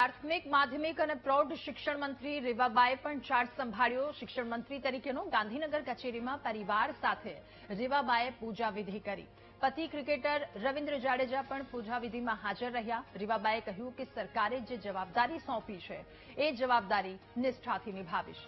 પ્રાથમિક માધ્યમિક અને પ્રૌઢ શિક્ષણ મંત્રી રેવાબાએ પણ ચાર્જ સંભાળ્યો। શિક્ષણ મંત્રી તરીકેનો ગાંધીનગર કચેરીમાં પરિવાર સાથે રેવાબાએ પૂજા વિધિ કરી। પતિ ક્રિકેટર રવિન્દ્ર જાડેજા પણ પૂજા વિધિમાં હાજર રહ્યા। રેવાબાએ કહ્યું કે સરકારે જે જવાબદારી સોંપી છે એ જવાબદારી નિષ્ઠાથી નિભાવીશ।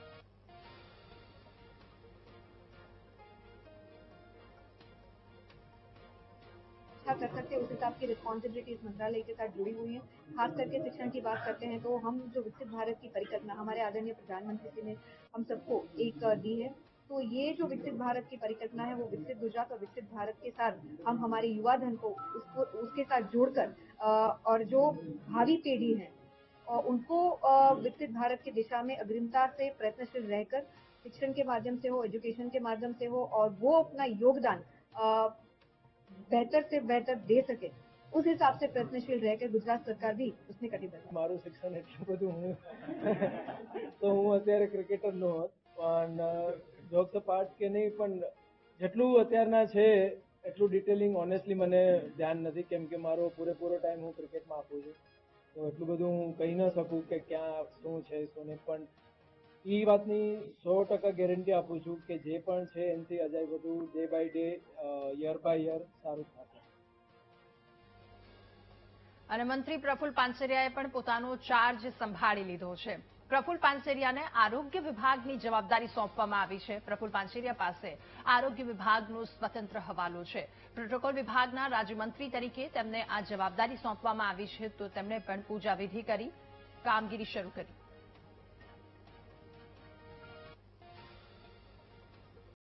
कर सकते हैं उस हिसाब की रिस्पॉन्सिबिलिटीज मंत्रालय के साथ जुड़ी हुई हैं। खास करके शिक्षण की बात करते हैं तो हम जो विकसित भारत की परिकल्पना हमारे आदरणीय प्रधानमंत्री जी ने हम सबको एक दी है, तो ये जो विकसित भारत की परिकल्पना है वो विकसित गुजरात और विकसित भारत के साथ हम हमारे युवा धन को उसके साथ जोड़कर और जो भावी पीढ़ी है और उनको विकसित भारत की दिशा में अग्रिमता से प्रयत्नशील रहकर शिक्षण के माध्यम से हो, एजुकेशन के माध्यम से हो और वो अपना योगदान बेहतर से बेहतर दे सके उस हिसाब से प्रयत्नशील रहकर गुजरात सरकार भी उसने कटिबद्ध है। मारू शिक्षण એટલું બધું હું તો હું અત્યારે ક્રિકેટર નો હોત પણ જોક્સ પાર્ટ કે નહીં પણ જેટલું અત્યારના છે એટલું ડિટેલિંગ ઓનેસ્ટલી મને ધ્યાન નથી કેમ કે મારો પૂરેપૂરો ટાઈમ હું ક્રિકેટમાં આપું છું તો એટલું બધું હું કહી ન શકું કે ક્યાં શું છે શું નહીં પણ એ વાતની 100% ગેરંટી આપું છું કે જે પણ છે એનાથી અજાય બધું day by day year by year સારું થશે। અને મંત્રી પ્રફુલ્લ પાનસેરિયાએ પણ પોતાનો ચાર્જ સંભાળી લીધો છે। પ્રફુલ્લ પાનસેરિયાને આરોગ્ય વિભાગની જવાબદારી સોંપવામાં આવી છે। પ્રફુલ્લ પાનસેરિયા પાસે આરોગ્ય વિભાગનો સ્વતંત્ર હવાલો છે। પ્રોટોકોલ વિભાગના રાજ્યમંત્રી તરીકે તેમને આ જવાબદારી સોંપવામાં આવી છે તો તેમણે પણ પૂજા વિધિ કરી કામગીરી શરૂ કરી।